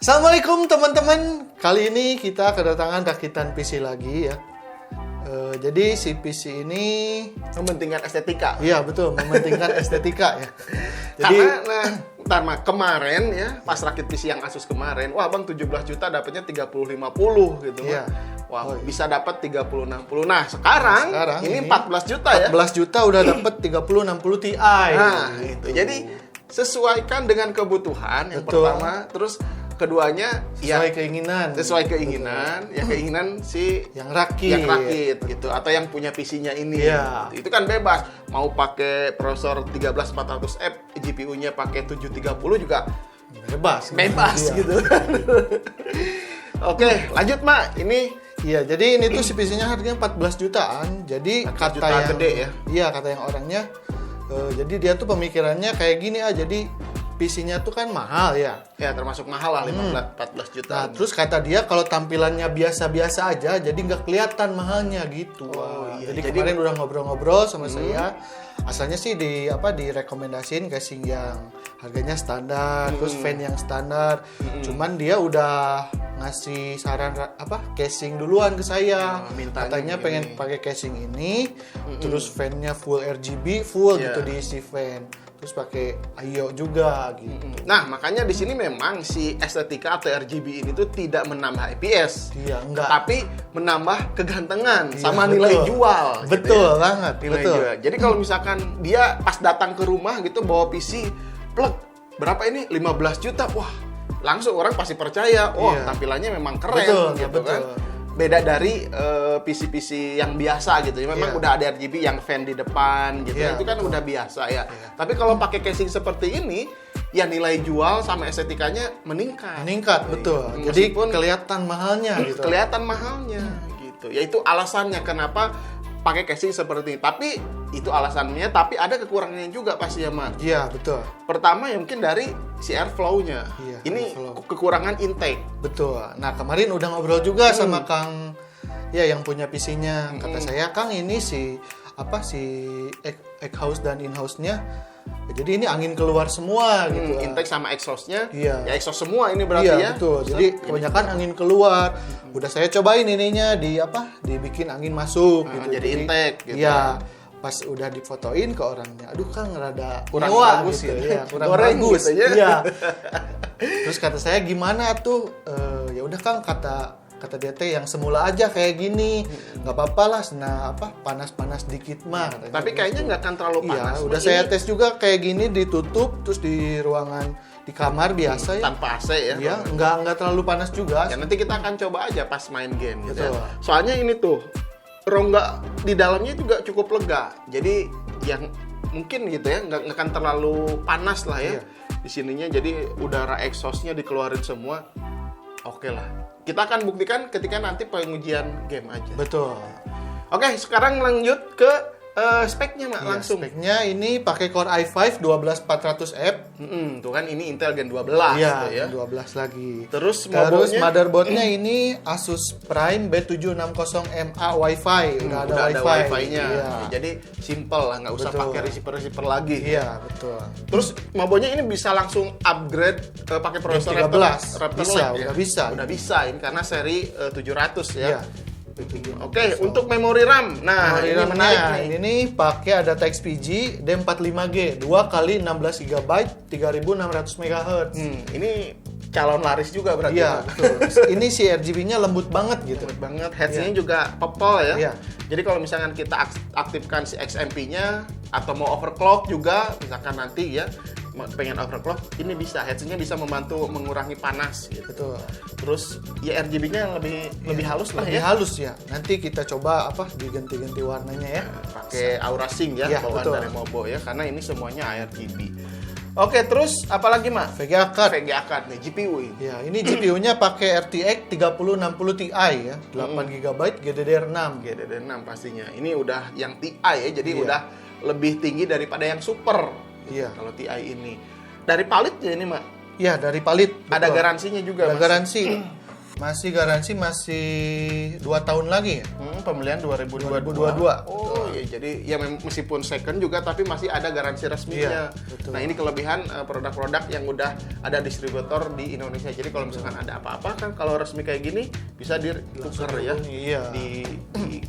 Assalamualaikum teman-teman. Kali ini kita kedatangan rakitan PC lagi ya. Jadi si PC ini mementingkan estetika. iya betul, mementingkan estetika ya. Jadi Karena kemarin ya, pas rakit PC yang Asus kemarin, wah Bang 17 juta dapatnya 3050 gitu Iya. Wah, bisa dapat 3060. Nah, sekarang ini 14 juta ya. 14 juta udah dapat 3060 Ti. Nah, itu. Jadi sesuaikan dengan kebutuhan yang Betul. pertama, terus keduanya sesuai keinginan. sesuai keinginan, ya keinginan si Yang rakit. gitu, atau yang punya PC-nya ini. Iya. Itu kan bebas. Mau pakai prosesor 13400F, GPU-nya pakai 730 juga Bebas Iya. gitu. Oke, lanjut Mak. Ini Iya, jadi ini tuh si PC-nya harganya 14 jutaan. Jadi 14 kata juta yang gede ya. Iya, kata yang orangnya jadi dia tuh pemikirannya kayak gini jadi PC-nya tuh kan mahal ya. ya termasuk mahal lah 14 juta. Nah, terus kata dia kalau tampilannya biasa-biasa aja, jadi nggak kelihatan mahalnya gitu. Oh, Wah, iya. jadi Jadi- kemarin udah ngobrol-ngobrol sama saya. Asalnya sih direkomendasiin casing yang harganya standar, terus fan yang standar. Cuman dia udah ngasih saran casing duluan ke saya. Mintanya Katanya ini. pengen pakai casing ini, terus fan-nya full RGB, full Iya. gitu diisi fan. Terus pakai IO juga gitu. Nah, makanya di sini memang si estetika atau RGB ini tuh tidak menambah IPS. Iya, enggak. Tapi menambah kegantengan Iya, sama betul. nilai jual. gitu Betul ya. banget, Nilai betul. jual. Jadi kalau misalkan dia pas datang ke rumah gitu bawa PC, plug, berapa ini? 15 juta. Wah, langsung orang pasti percaya. Wah, Iya. tampilannya memang keren Betul, gitu betul. kan. Beda dari PC-PC yang biasa gitu. Memang Iya. udah ada RGB yang fan di depan gitu. Iya, Itu kan udah biasa ya. Tapi kalau pakai casing seperti ini, ya nilai jual sama estetikanya meningkat. Meningkat, betul. Jadi Meskipun kelihatan mahalnya gitu. kelihatan mahalnya gitu. Ya itu alasannya kenapa pakai casing seperti ini. Tapi itu alasannya, tapi ada kekurangannya juga pasti ya, Mak. Iya, betul. Pertama ya mungkin dari si airflow-nya. Iya, Ini airflow. kekurangan intake. Betul. Nah, kemarin udah ngobrol juga sama Kang yang punya PC-nya. Kata saya, "Kang, ini si egg house dan in-house-nya. Jadi ini angin keluar semua gitu." Intake sama exhaust-nya. Iya. Ya exhaust semua ini berarti Iya, ya. betul. Jadi kebanyakan angin keluar. Udah saya cobain ininya dibikin angin masuk gitu. jadi intake gitu. Iya. Pas udah difotoin ke orangnya, aduh Kang rada Kurang nyewa bagus gitu. gitu. Iya, kurang Goreng bagus. gitu ya. Iya. Terus kata saya gimana tuh? Ya udah Kang, kata dia teh yang semula aja kayak gini. Nggak apa-apa lah, panas-panas dikit mah katanya. Tapi kayaknya nggak akan terlalu Iya, panas. udah Mak. saya Ini tes juga kayak gini ditutup terus di ruangan di kamar biasa ya. tanpa AC ya. Iya, nggak terlalu panas juga. Ya nanti kita akan coba aja pas main game gitu Betul. ya. Soalnya ini tuh rongga di dalamnya juga cukup lega. Jadi yang mungkin gitu ya nggak akan terlalu panas lah ya. Iya. Di sininya jadi udara exhaust-nya dikeluarin semua. Oke lah. Kita akan buktikan ketika nanti pengujian game aja. Betul. Oke, sekarang lanjut ke speknya Mak Iya, langsung. speknya ini pakai Core i5 12400F. Tuh kan ini Intel Gen 12 Iya, tuh ya. 12 lagi. Terus motherboardnya ini Asus Prime B760MA Wi-Fi. Udah ada udah Wi-Fi. Wi-Fi-nya. Iya. Jadi simple lah, nggak usah Betul. pakai receiver lagi. Iya, betul. Terus motherboardnya ini bisa langsung upgrade pakai prosesor Gen 13. Raptor Bisa, Lake, ya? udah bisa. Udah bisa ini karena seri 700 ya. Iya. Oke, untuk memori RAM. Nah, Memori ini menarik RAM-nya nih. ini nih pakai ada XPG D45G 2 kali 16 GB 3600 MHz. Ini calon laris juga berarti. Iya, Pak. betul. Ini si RGB-nya lembut banget gitu. Lembut banget, heads-nya juga popol ya. Iya. Jadi kalau misalkan kita aktifkan si XMP-nya atau mau overclock juga, misalkan nanti ya pengen overclock, ini bisa heads-nya bisa membantu mengurangi panas gitu. Betul. Terus ya RGB-nya lebih halus lah Lebih ya. halus ya. Nanti kita coba diganti-ganti warnanya ya. Pakai Aura Sync ya, Iya, bawaan betul. dari Mobo ya, karena ini semuanya RGB. Oke, terus apalagi Mas? VGA card. VGA card nih, GPU ini. Ya, ini GPU-nya pakai RTX 3060 Ti ya, 8 GB GDDR6. GDDR6 pastinya. Ini udah yang TI ya, jadi Iya. udah lebih tinggi daripada yang super. Iya. Kalau TI ini. Dari palitnya ini, Mak. Ya, dari Palit. Ada betul. garansinya juga, Ada Mas. garansi. Masih garansi masih 2 tahun lagi ya? Pembelian 2022. 2022. Oh iya, jadi ya meskipun second juga tapi masih ada garansi resminya. Iya, betul. Nah ini kelebihan produk-produk yang udah ada distributor di Indonesia. Jadi kalau misalkan ada apa-apa kan kalau resmi kayak gini bisa ditukar ya, Iya. di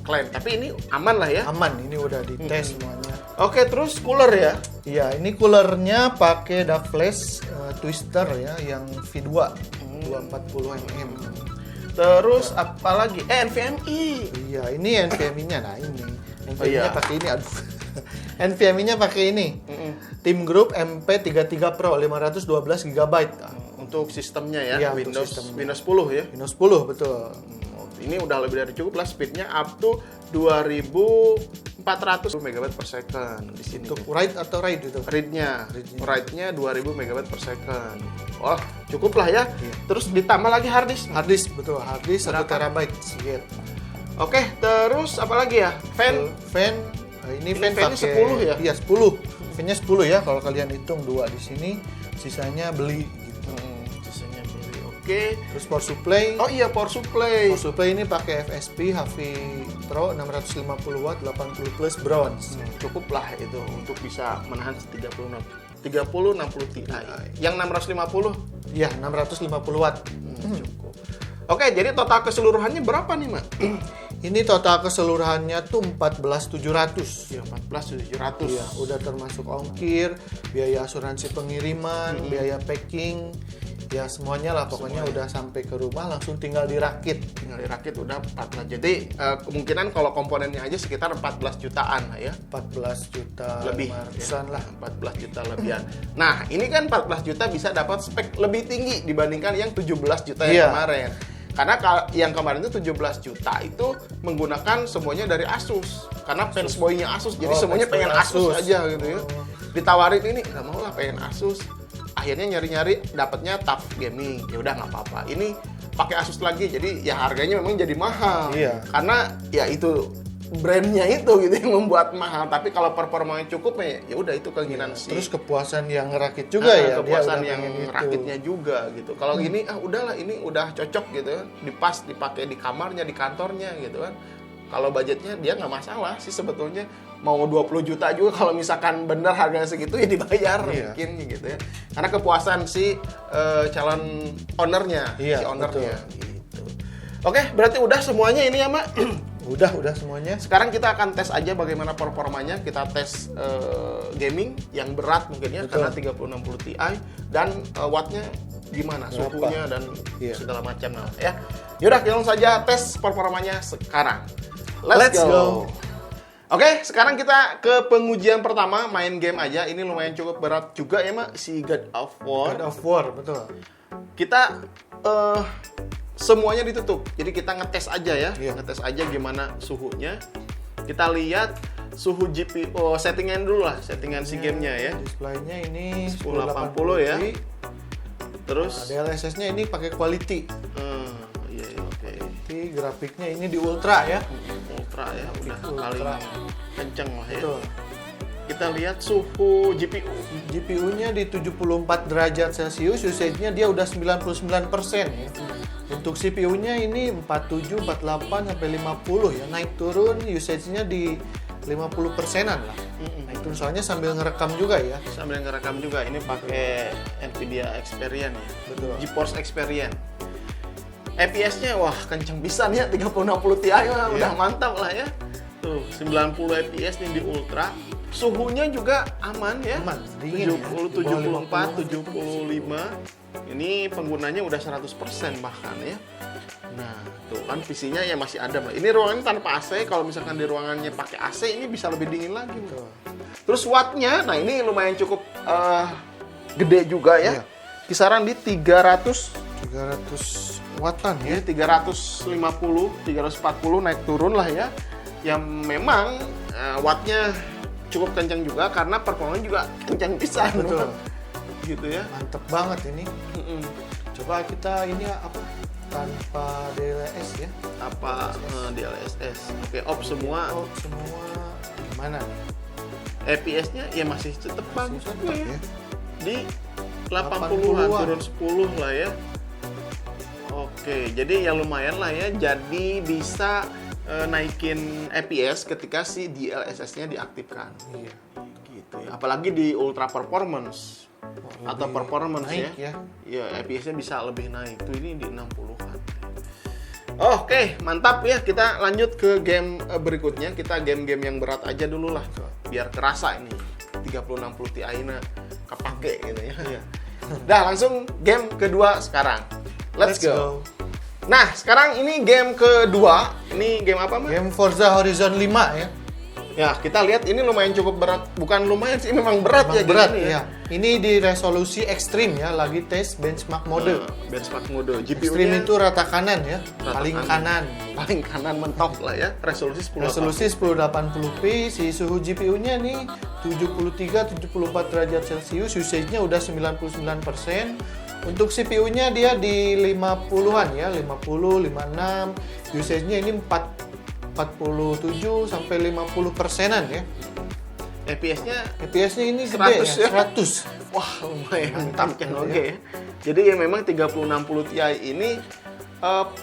klaim. Tapi ini aman lah ya. Aman, ini udah dites semuanya. Oke, terus cooler ya. Iya, ini coolernya pakai dark flash twister ya, yang V2 240 mm. Terus apa lagi? NVMe. Iya, ini NVMe-nya. Nah, ini. Oh, iya. NVMe-nya pakai ini, aduh. NVMe-nya pakai ini. Team Group MP33 Pro 512 GB. Untuk sistemnya ya, Iya, untuk Windows sistemnya. Windows 10 ya. Windows 10, betul. Ini udah lebih dari cukup lah, speednya up to 2400 MB per second di sini. Untuk write atau read itu? Read-nya 2000 MB per second. Wah, cukup lah ya. Terus ditambah lagi hard disk. Hard disk, betul. Hard disk 1 Berapa? TB sedikit. Oke, terus apa lagi ya? Fan. Fan, ini fan fan-nya pakai 10 ya? Iya, 10. Fan-nya 10 ya, kalau kalian hitung 2 di sini, sisanya beli gitu. Sisanya beli. Oke. Terus power supply. Oh iya, power supply. Power supply ini pakai FSP HV Pro 650 watt 80 plus bronze. Cukup lah itu untuk bisa menahan 3060 Ti. Yang 650 Iya, 650 watt. cukup. Oke, jadi total keseluruhannya berapa nih, Mak? Ini total keseluruhannya tuh 14.700. Ya, 14.700. Iya, udah termasuk ongkir, biaya asuransi pengiriman, biaya packing, ya semuanya lah pokoknya udah sampai ke rumah langsung tinggal dirakit. Tinggal dirakit udah 14. Jadi kemungkinan kalau komponennya aja sekitar 14 jutaan lah ya. 14 juta Lebih. 500-an lah. 14 juta lebihan. Nah, ini kan 14 juta bisa dapat spek lebih tinggi dibandingkan yang 17 juta yang Iya. kemarin. Karena yang kemarin itu 17 juta itu menggunakan semuanya dari Asus. Karena fansboy-nya Asus. Jadi Oh, semuanya fansboy pengen Asus Asus. aja gitu ya. Ditawarin ini, nggak mau lah pengen Asus. Akhirnya nyari-nyari dapatnya TUF Gaming. Ya udah nggak apa-apa. Ini pakai Asus lagi. Jadi ya harganya memang jadi mahal. Iya. Karena ya itu brandnya itu gitu yang membuat mahal. Tapi kalau performanya cukup ya udah itu keinginan si Terus kepuasan yang ngerakit juga ya. kepuasan dia udah yang pengen itu. rakitnya juga gitu. Kalau gini udahlah ini udah cocok gitu ya. Dipakai di kamarnya, di kantornya gitu kan. Kalau budgetnya dia nggak masalah sih sebetulnya. Mau 20 juta juga kalau misalkan bener harganya segitu ya dibayar Iya. mungkin gitu ya. Karena kepuasan si calon ownernya, Iya, si ownernya gitu. Oke, berarti udah semuanya ini ya, Mak. Udah semuanya. Sekarang kita akan tes aja bagaimana performanya. Kita tes gaming yang berat mungkin ya, Betul. karena 3060 Ti dan wattnya gimana, Berapa? suhunya dan Iya. segala macam lah ya. Yaudah, langsung saja tes performanya sekarang. Let's go. Oke, sekarang kita ke pengujian pertama, main game aja. Ini lumayan cukup berat juga ya, Mak, si God of War. God of War, betul. Kita semuanya ditutup. Jadi kita ngetes aja ya. Iya. Ngetes aja gimana suhunya. Kita lihat suhu GPU, settingan dulu lah, settingan si gamenya ya. Displaynya ini 1080 ya. Hz. Terus DLSS-nya ini pakai quality. iya, oke. Jadi grafiknya ini di ultra ya. Ultra ya, udah Ultra. paling kenceng lah ya. Betul. Kita lihat suhu GPU. GPU-nya di 74 derajat Celcius, usage-nya dia udah 99% ya. Untuk CPU-nya ini 47, 48 sampai 50 ya. Naik turun usage-nya di 50%-an lah. Naik turun soalnya sambil ngerekam juga ya. Sambil ngerekam juga, ini pakai Nvidia Experience ya. Betul. GeForce Experience. FPS-nya wah kenceng bisa nih ya, 3060 Ti mah udah mantap lah ya. Tuh 90 FPS nih di Ultra. Suhunya juga aman ya. Aman, dingin 70, ya. 74, 75. Ini penggunanya udah 100% bahkan ya. Nah, tuh kan PC-nya ya masih ada. Ini ruangannya tanpa AC, kalau misalkan di ruangannya pakai AC ini bisa lebih dingin lagi. Betul. Terus wattnya, nah ini lumayan cukup gede juga ya. Iya. Kisaran di 300 300 wattan ya. 350, 340 naik turun lah ya. Yang memang wattnya cukup kencang juga karena performanya juga kencang pisan. Betul. Gitu ya. Mantep banget ini. Coba kita ini apa? Tanpa DLSS ya. Apa DLSS. Oke, off semua. Oh, semua gimana? FPS-nya ya masih tetap bagus Tetap juga ya. ya. Di 80-an 80-an. turun 10 lah ya. Oke. Oke, jadi ya lumayan lah ya. Jadi bisa naikin FPS ketika si DLSS-nya diaktifkan. Iya. Gitu ya. Apalagi di ultra performance atau lebih performance naik ya. ya. Ya, FPS-nya bisa lebih naik. Tuh ini di 60-an. Oke, mantap ya. Kita lanjut ke game berikutnya. Kita game-game yang berat aja dulu lah. Biar kerasa ini 3060 Ti-nya kepake gitu ya. Iya. Dah, langsung game kedua sekarang. Let's go. go. Nah, sekarang ini game kedua. Ini game apa, Mas? Game Forza Horizon 5 ya. Ya, kita lihat ini lumayan cukup berat. Bukan lumayan sih, memang berat Emang ya berat game ini ya. Ini di resolusi ekstrim ya, lagi tes benchmark mode. Benchmark mode. Ekstrim GPU-nya itu rata kanan ya, Rata paling kanan. kanan. paling kanan mentok lah ya. Resolusi 1080. Resolusi 1080p, si suhu GPU-nya nih 73-74 derajat Celcius, usage-nya udah 99%. Untuk CPU-nya dia di 50-an ya, 50, 56. Usage-nya ini 47 sampai 50%-an ya. FPS-nya FPS-nya ini 100 gede ya, ya? 100. wah, lumayan Mantap kenceng gitu oke ya. Jadi ya memang 3060 Ti ini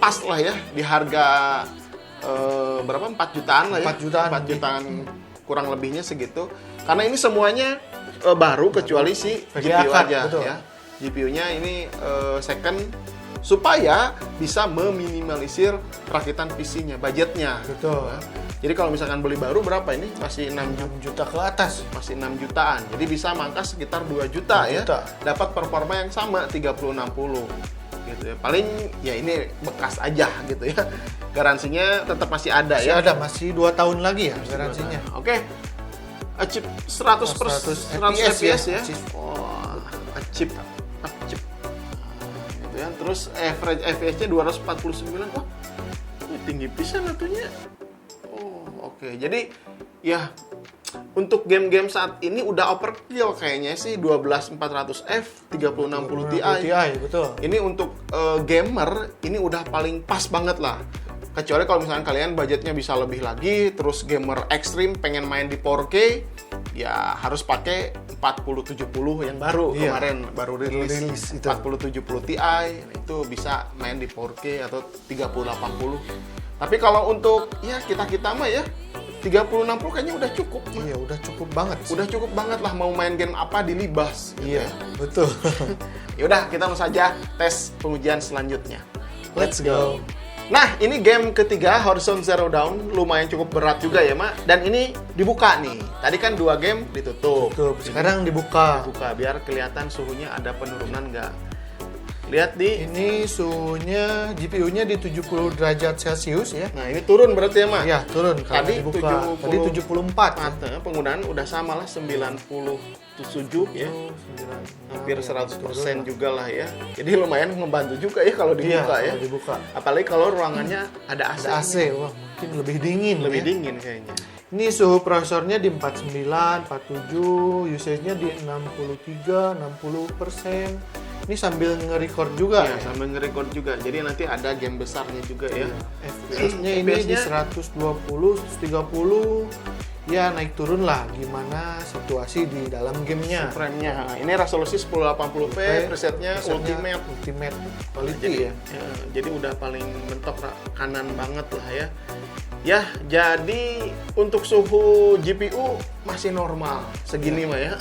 pas lah ya di harga berapa? 4 jutaan lah ya. 4 jutaan. 4 jutaan kurang lebihnya segitu. Karena ini semuanya baru kecuali si VGA GPU card, aja betul. ya. GPU-nya ini second supaya bisa meminimalisir rakitan PC-nya, budgetnya. Betul. Jadi kalau misalkan beli baru berapa ini? Masih 6 juta. 6 juta ke atas. Masih 6 jutaan. Jadi bisa mangkas sekitar 2 juta 2 ya. juta. Dapat performa yang sama 3060 gitu ya. Paling ya ini bekas aja gitu ya. Garansinya tetap masih ada Masih ya. ada, masih 2 tahun lagi ya garansinya. Oke. Achieve 100 100 FPS ya. Achieve. Oh, achieve. Gitu ya. Terus average FPS-nya 249. Wah, tinggi pisan atunya. Oh, oke. Jadi ya untuk game-game saat ini udah overkill kayaknya sih 12400F 3060 Ti. Betul. Ini untuk gamer ini udah paling pas banget lah. Kecuali kalau misalnya kalian budgetnya bisa lebih lagi, terus gamer ekstrim pengen main di 4K, ya harus pakai 4070 yang baru Iya. kemarin baru rilis itu. 4070 Ti itu bisa main di 4K atau 3080. Tapi kalau untuk ya kita mah ya 3060 kayaknya udah cukup. Iya, udah cukup banget sih. Udah cukup banget lah mau main game apa dilibas. Gitu Iya, ya. betul. Yaudah kita langsung saja tes pengujian selanjutnya. Let's go. Nah, ini game ketiga, Horizon Zero Dawn, lumayan cukup berat juga ya, Mak. Dan ini dibuka nih. Tadi kan 2 game ditutup. Tuh, sekarang dibuka. Buka biar kelihatan suhunya ada penurunan nggak. Lihat di. Ini suhunya GPU-nya di 70 derajat Celcius ya. Nah, ini turun berarti ya, Mak? Ya, turun kalau Tadi dibuka. 70. Tadi 74. Nah, penggunaan udah sama lah 97 ya. Hampir 100% juga lah ya. Jadi lumayan membantu juga ya kalau dibuka ya. Kalau dibuka. Apalagi kalau ruangannya ada AC. Ada AC, wah mungkin lebih dingin. Lebih ya. dingin kayaknya. Ini suhu prosesornya di 49, 47, usage-nya di 63, 60%. Ini sambil nge-record juga Ya, ya. sambil nge-record juga. Jadi nanti ada game besarnya juga ya. FPS-nya ini di 120, 130. Ya naik turun lah gimana situasi di dalam gamenya. Frame-nya. Ini resolusi 1080p, presetnya Ultimate. Ultimate quality Jadi ya. jadi udah paling mentok kanan banget lah ya. Ya, jadi untuk suhu GPU masih normal segini mah ya.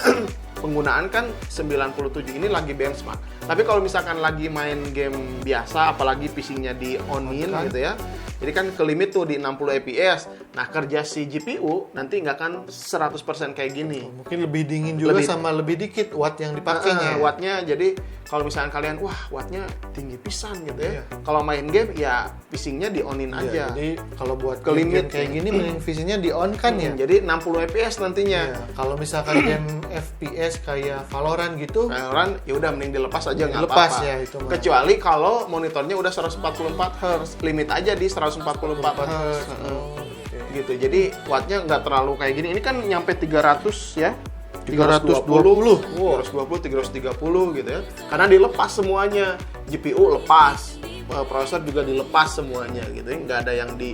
Penggunaan kan 97 ini lagi benchmark. Tapi kalau misalkan lagi main game biasa, apalagi PC-nya di on-in gitu ya. Jadi kan ke limit tuh di 60 fps. Nah, kerja si GPU nanti nggak akan 100% kayak gini. Mungkin lebih dingin juga sama lebih dikit watt yang dipakainya. Wattnya jadi kalau misalkan kalian wah wattnya tinggi pisan gitu ya. Iya. Kalau main game ya PC-nya di on-in Iya, aja. jadi kalau buat Ke limit kayak gini mending visinya di on kan ya. Jadi 60 fps nantinya. Iya, kalau misalkan game FPS kayak Valorant gitu, Valorant ya udah mending dilepas aja nggak Dilepas apa-apa. ya, itu mah. Kecuali kalau monitornya udah 144 Hz, limit aja di 144 Hz. Gitu. Jadi wattnya nggak terlalu kayak gini. Ini kan nyampe 300 ya. 320. 330 gitu ya. Karena dilepas semuanya. GPU lepas, prosesor juga dilepas semuanya gitu ya. Nggak ada yang di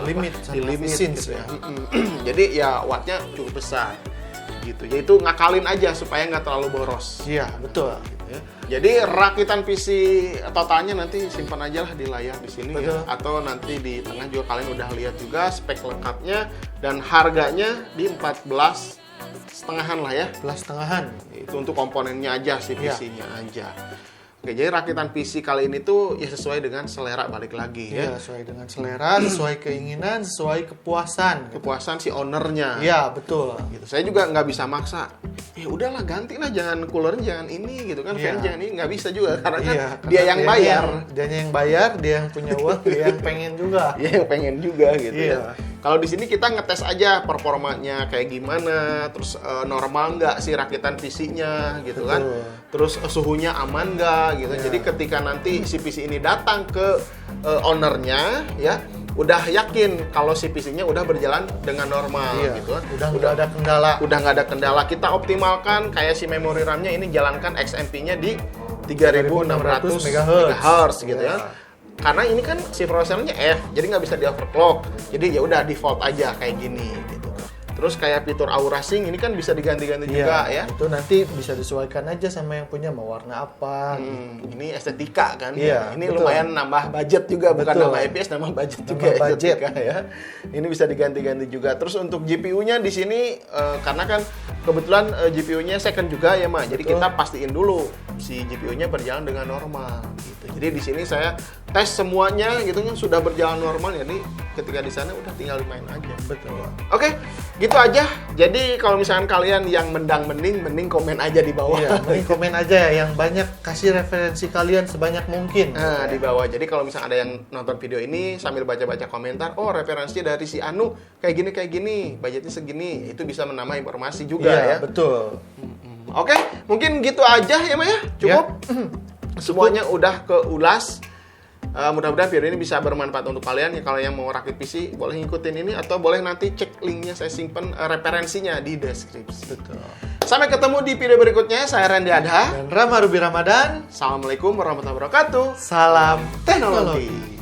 Limit sama di limit mesin gitu ya. ya. Jadi ya wattnya cukup besar gitu. Yaitu ngakalin aja supaya nggak terlalu boros. Iya, betul. Gitu ya. jadi rakitan PC totalnya nanti simpan aja lah di layar di sini ya. Betul. Atau nanti di tengah juga kalian udah lihat juga spek lengkapnya dan harganya di 14,5-an lah ya. 11,5-an. Itu untuk komponennya aja sih, Iya. PC-nya aja. Oke, jadi rakitan PC kali ini tuh ya sesuai dengan selera balik lagi ya. Iya, sesuai dengan selera, sesuai keinginan, sesuai kepuasan. Kepuasan si ownernya. Iya, betul. Gitu. Saya juga nggak bisa maksa. Ya udahlah gantilah, jangan cooler jangan ini gitu kan, fan Iya. jangan ini, nggak bisa juga karena kan Iya, dia karena yang bayar. Dianya yang bayar, dia yang punya uang, dia yang pengen juga. Dia yang pengen juga gitu Iya. ya. Kalau di sini kita ngetes aja performanya kayak gimana, terus normal nggak sih rakitan PC-nya gitu kan, Betul. terus suhunya aman nggak gitu. Iya. Jadi ketika nanti si PC ini datang ke ownernya ya, udah yakin kalau si PC-nya udah berjalan dengan normal Iya, gitu kan. udah nggak ada kendala. Udah nggak ada kendala. Kita optimalkan kayak si memori RAM-nya ini jalankan XMP-nya di 3600 MHz gitu ya. Iya. Karena ini kan si prosesornya F, jadi nggak bisa di overclock. Jadi ya udah default aja kayak gini gitu. Terus kayak fitur Aura Sync ini kan bisa diganti-ganti juga ya. Itu nanti bisa disesuaikan aja sama yang punya mau warna apa. Ini estetika kan. Iya, Ini betul. lumayan nambah budget juga, bukan Betul. nambah FPS, nambah budget Nambah juga budget. estetika ya. Ini bisa diganti-ganti juga. Terus untuk GPU-nya di sini karena kan kebetulan GPU-nya second juga ya, Ma. Jadi Betul. kita pastiin dulu si GPU-nya berjalan dengan normal gitu. Jadi di sini saya tes semuanya gitu kan sudah berjalan normal, jadi ketika di sana udah tinggal main aja. Betul. Oke, gitu aja. Jadi kalau misalkan kalian yang mending komen aja di bawah. Iya, mending komen aja ya, yang banyak kasih referensi kalian sebanyak mungkin. Nah, di bawah. Jadi kalau misalnya ada yang nonton video ini sambil baca-baca komentar, oh referensinya dari si Anu kayak gini, budgetnya segini, itu bisa menambah informasi juga Iya, ya. betul. Oke, mungkin gitu aja ya, Ma ya. Cukup. Semuanya udah keulas. Mudah-mudahan video ini bisa bermanfaat untuk kalian. Ya, kalau yang mau rakit PC boleh ngikutin ini atau boleh nanti cek linknya, saya simpen referensinya di deskripsi. Betul. Sampai ketemu di video berikutnya. Saya Randy Adha. Dan Rama Ruby Ramadan, Assalamualaikum warahmatullahi wabarakatuh. salam Teknologi.